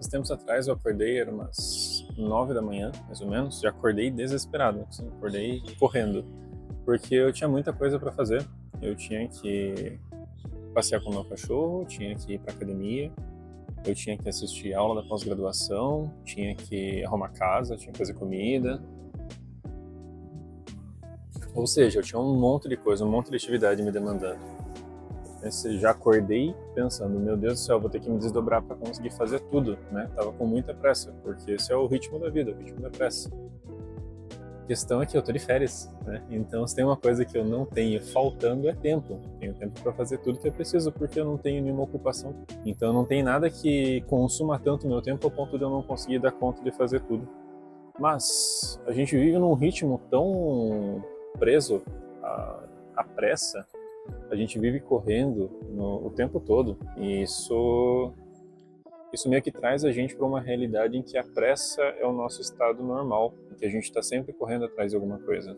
Uns tempos atrás eu acordei, era umas 9 da manhã, mais ou menos, e acordei desesperado, assim, acordei correndo, porque eu tinha muita coisa para fazer. Eu tinha que passear com o meu cachorro, tinha que ir para academia, eu tinha que assistir aula da pós-graduação, tinha que arrumar casa, tinha que fazer comida. Ou seja, eu tinha um monte de coisa, um monte de atividade me demandando. Já acordei pensando, meu Deus do céu, vou ter que me desdobrar para conseguir fazer tudo, né? Tava com muita pressa, porque esse é o ritmo da vida, o ritmo da pressa. A questão é que eu tô de férias, né? Então, se tem uma coisa que eu não tenho faltando é tempo. Tenho tempo para fazer tudo que eu preciso, porque eu não tenho nenhuma ocupação. Então, não tem nada que consuma tanto meu tempo ao ponto de eu não conseguir dar conta de fazer tudo. Mas a gente vive num ritmo tão preso à pressa, a gente vive correndo o tempo todo, e isso meio que traz a gente para uma realidade em que a pressa é o nosso estado normal, em que a gente está sempre correndo atrás de alguma coisa.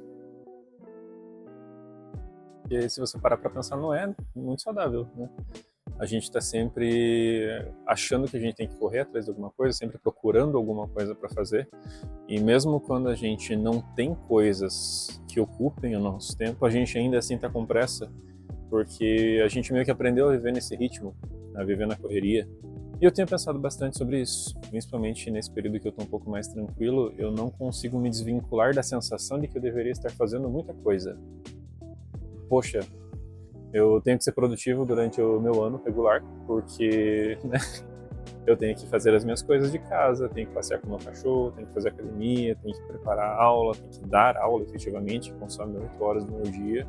E se você parar para pensar, não é muito saudável, né? A gente está sempre achando que a gente tem que correr atrás de alguma coisa, sempre procurando alguma coisa para fazer. E mesmo quando a gente não tem coisas que ocupem o nosso tempo, a gente ainda assim está com pressa, porque a gente meio que aprendeu a viver nesse ritmo, a viver na correria. E eu tenho pensado bastante sobre isso, principalmente nesse período que eu estou um pouco mais tranquilo, eu não consigo me desvincular da sensação de que eu deveria estar fazendo muita coisa. Poxa, eu tenho que ser produtivo durante o meu ano regular, porque né, eu tenho que fazer as minhas coisas de casa, tenho que passear com o meu cachorro, tenho que fazer academia, tenho que preparar aula, tenho que dar aula efetivamente, que consome 8 horas do meu dia.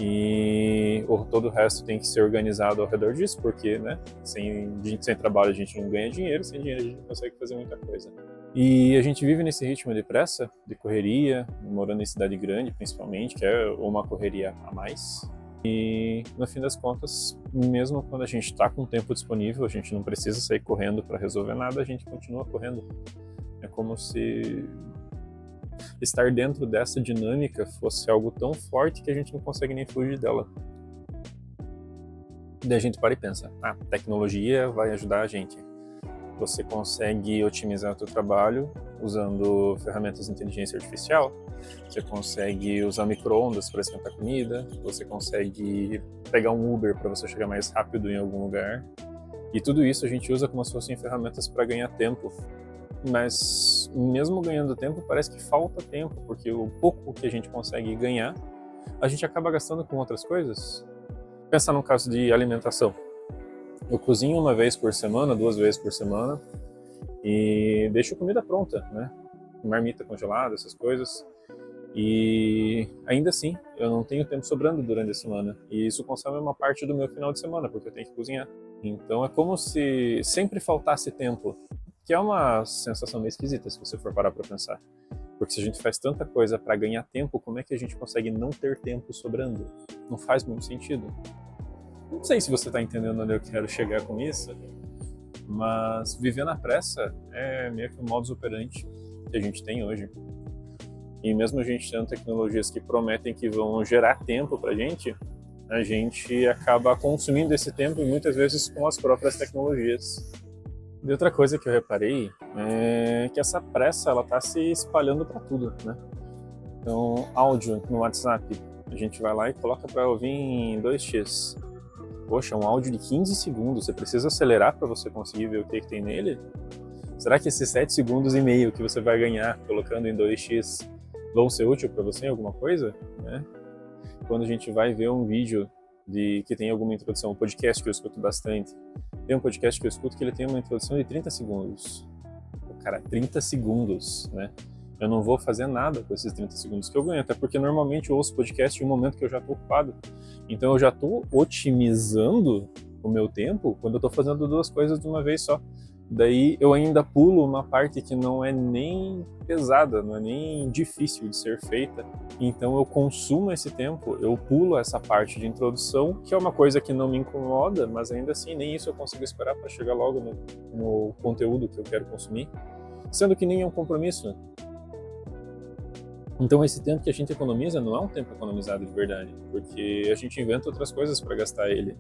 E todo o resto tem que ser organizado ao redor disso, porque, né, sem trabalho a gente não ganha dinheiro, sem dinheiro a gente não consegue fazer muita coisa. E a gente vive nesse ritmo de pressa, de correria, morando em cidade grande principalmente, que é uma correria a mais. E no fim das contas, mesmo quando a gente está com tempo disponível, a gente não precisa sair correndo para resolver nada, a gente continua correndo. É como se estar dentro dessa dinâmica fosse algo tão forte que a gente não consegue nem fugir dela. Daí a gente para e pensa, tecnologia vai ajudar a gente. Você consegue otimizar o seu trabalho usando ferramentas de inteligência artificial, você consegue usar micro-ondas para esquentar comida, você consegue pegar um Uber para você chegar mais rápido em algum lugar. E tudo isso a gente usa como se fossem ferramentas para ganhar tempo. Mas mesmo ganhando tempo, parece que falta tempo, porque o pouco que a gente consegue ganhar, a gente acaba gastando com outras coisas. Pensa no caso de alimentação. Eu cozinho uma vez por semana, 2 vezes por semana, e deixo comida pronta, né? Marmita congelada, essas coisas. E ainda assim, eu não tenho tempo sobrando durante a semana. E isso consome uma parte do meu final de semana, porque eu tenho que cozinhar. Então é como se sempre faltasse tempo, que é uma sensação meio esquisita se você for parar para pensar. Porque se a gente faz tanta coisa para ganhar tempo, como é que a gente consegue não ter tempo sobrando? Não faz muito sentido. Não sei se você está entendendo onde eu quero chegar com isso, mas viver na pressa é meio que o modus operandi que a gente tem hoje. E mesmo a gente tendo tecnologias que prometem que vão gerar tempo pra gente, a gente acaba consumindo esse tempo e muitas vezes com as próprias tecnologias. E outra coisa que eu reparei é que essa pressa ela tá se espalhando para tudo, né? Então, áudio no WhatsApp, a gente vai lá e coloca para ouvir em 2x. Poxa, um áudio de 15 segundos, você precisa acelerar para você conseguir ver o que tem nele? Será que esses 7 segundos e meio que você vai ganhar colocando em 2x vão ser úteis para você em alguma coisa? Né? Quando a gente vai ver um vídeo que tem alguma introdução, um podcast que eu escuto bastante, tem um podcast que eu escuto que ele tem uma introdução de 30 segundos. Cara, 30 segundos, né? Eu não vou fazer nada com esses 30 segundos que eu ganho, até porque normalmente eu ouço podcast em um momento que eu já estou ocupado. Então eu já estou otimizando o meu tempo quando eu estou fazendo 2 coisas de uma vez só. Daí eu ainda pulo uma parte que não é nem pesada, não é nem difícil de ser feita. Então eu consumo esse tempo, eu pulo essa parte de introdução, que é uma coisa que não me incomoda, mas ainda assim nem isso eu consigo esperar para chegar logo no conteúdo que eu quero consumir, sendo que nem é um compromisso. Então esse tempo que a gente economiza não é um tempo economizado de verdade, porque a gente inventa outras coisas para gastar ele.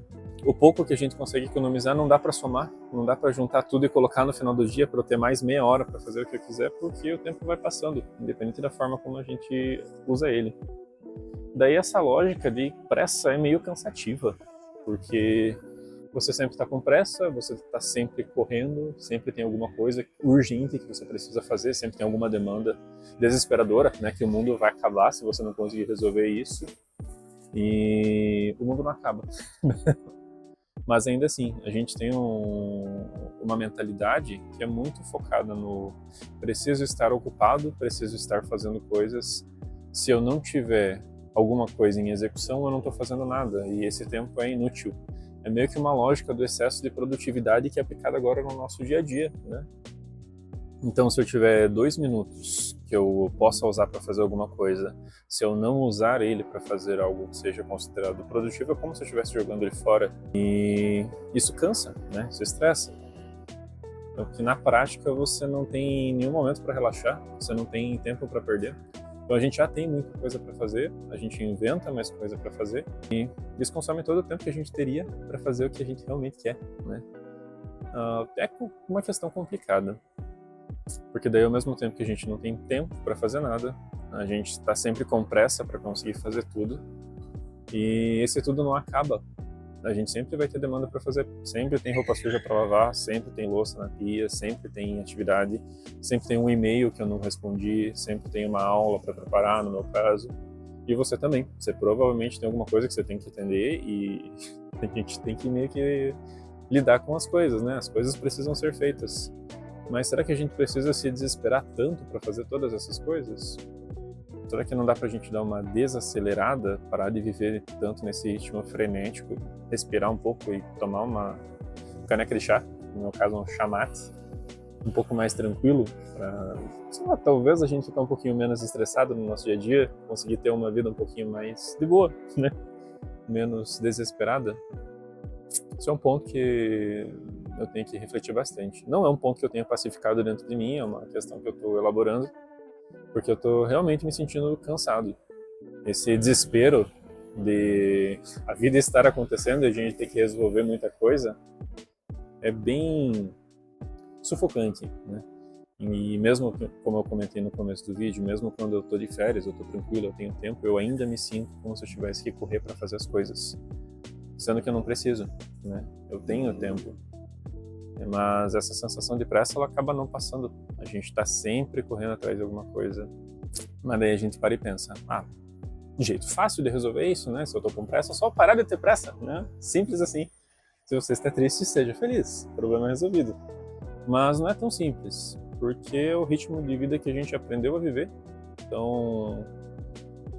o pouco que a gente consegue economizar não dá para somar, não dá para juntar tudo e colocar no final do dia para eu ter mais meia hora para fazer o que eu quiser, porque o tempo vai passando, independente da forma como a gente usa ele. Daí essa lógica de pressa é meio cansativa, porque você sempre está com pressa, você está sempre correndo, sempre tem alguma coisa urgente que você precisa fazer, sempre tem alguma demanda desesperadora, né, que o mundo vai acabar se você não conseguir resolver isso. E o mundo não acaba. Mas ainda assim, a gente tem uma mentalidade que é muito focada no preciso estar ocupado, preciso estar fazendo coisas. Se eu não tiver alguma coisa em execução, eu não estou fazendo nada e esse tempo é inútil. É meio que uma lógica do excesso de produtividade que é aplicada agora no nosso dia a dia, né? Então, se eu tiver 2 minutos que eu possa usar para fazer alguma coisa, se eu não usar ele para fazer algo que seja considerado produtivo, é como se eu estivesse jogando ele fora. E isso cansa, né? Isso estressa. Então, que na prática você não tem nenhum momento para relaxar, você não tem tempo para perder. Então a gente já tem muita coisa para fazer, a gente inventa mais coisa para fazer e isso consome todo o tempo que a gente teria para fazer o que a gente realmente quer, né? É uma questão complicada. Porque daí ao mesmo tempo que a gente não tem tempo para fazer nada, a gente está sempre com pressa para conseguir fazer tudo e esse tudo não acaba. A gente sempre vai ter demanda para fazer, sempre tem roupa suja para lavar, sempre tem louça na pia, sempre tem atividade, sempre tem um e-mail que eu não respondi, sempre tem uma aula para preparar, no meu caso. E você também, você provavelmente tem alguma coisa que você tem que atender e a gente tem que meio que lidar com as coisas, né? As coisas precisam ser feitas. Mas será que a gente precisa se desesperar tanto para fazer todas essas coisas? Será que não dá pra gente dar uma desacelerada, parar de viver tanto nesse ritmo frenético, respirar um pouco e tomar uma caneca de chá, no meu caso um chá mate, um pouco mais tranquilo, pra, sei lá, talvez a gente ficar um pouquinho menos estressado no nosso dia a dia, conseguir ter uma vida um pouquinho mais de boa, né? Menos desesperada. Isso é um ponto que eu tenho que refletir bastante. Não é um ponto que eu tenha pacificado dentro de mim, é uma questão que eu estou elaborando, porque eu estou realmente me sentindo cansado. Esse desespero de a vida estar acontecendo e a gente ter que resolver muita coisa é bem sufocante, né? E mesmo, como eu comentei no começo do vídeo, mesmo quando eu estou de férias, eu estou tranquilo, eu tenho tempo, eu ainda me sinto como se eu tivesse que correr para fazer as coisas. Sendo que eu não preciso, né? Eu tenho tempo. Mas essa sensação de pressa, ela acaba não passando. A gente está sempre correndo atrás de alguma coisa. Mas daí a gente para e pensa, jeito fácil de resolver isso, né? Se eu tô com pressa, é só parar de ter pressa, né? Simples assim. Se você está triste, seja feliz. Problema resolvido. Mas não é tão simples, porque é o ritmo de vida que a gente aprendeu a viver. Então,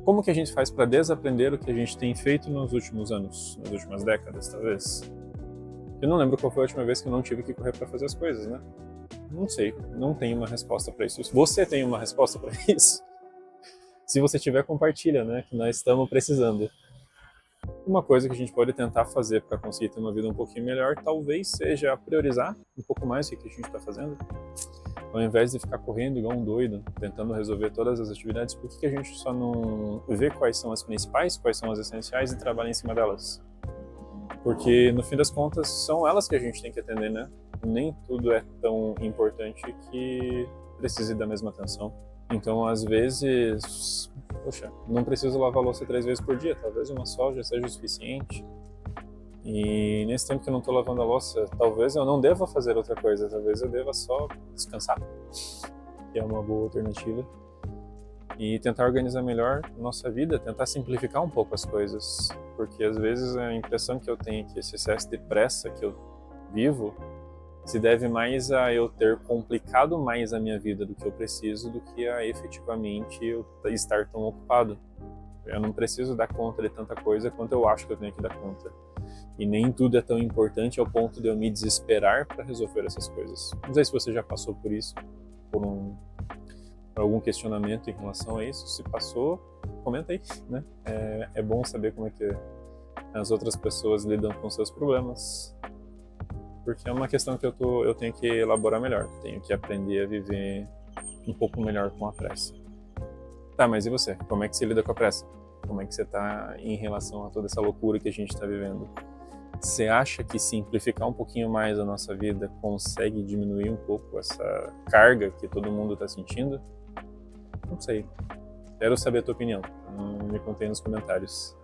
como que a gente faz para desaprender o que a gente tem feito nos últimos anos, nas últimas décadas, talvez? Eu não lembro qual foi a última vez que eu não tive que correr para fazer as coisas, né? Não sei, não tenho uma resposta para isso. Você tem uma resposta para isso? Se você tiver, compartilha, né? Que nós estamos precisando. Uma coisa que a gente pode tentar fazer para conseguir ter uma vida um pouquinho melhor, talvez seja priorizar um pouco mais o que a gente está fazendo. Ao invés de ficar correndo igual um doido, tentando resolver todas as atividades, por que a gente só não vê quais são as principais, quais são as essenciais e trabalha em cima delas? Porque, no fim das contas, são elas que a gente tem que atender, né? Nem tudo é tão importante que precise da mesma atenção. Então, às vezes, poxa, não preciso lavar a louça 3 vezes por dia, talvez uma só já seja o suficiente. E nesse tempo que eu não estou lavando a louça, talvez eu não deva fazer outra coisa, talvez eu deva só descansar, que é uma boa alternativa. E tentar organizar melhor a nossa vida, tentar simplificar um pouco as coisas, porque às vezes a impressão que eu tenho é que esse excesso de pressa que eu vivo se deve mais a eu ter complicado mais a minha vida do que eu preciso, do que a efetivamente eu estar tão ocupado. Eu não preciso dar conta de tanta coisa quanto eu acho que eu tenho que dar conta. E nem tudo é tão importante ao ponto de eu me desesperar para resolver essas coisas. Não sei se você já passou por isso, por algum questionamento em relação a isso. Se passou, comenta aí, né? É bom saber como é que as outras pessoas lidam com seus problemas, porque é uma questão que eu tenho que elaborar melhor, tenho que aprender a viver um pouco melhor com a pressa. Tá, mas e você? Como é que você lida com a pressa? Como é que você está em relação a toda essa loucura que a gente está vivendo? Você acha que simplificar um pouquinho mais a nossa vida consegue diminuir um pouco essa carga que todo mundo está sentindo? Não sei. Quero saber a tua opinião. Me conta aí nos comentários.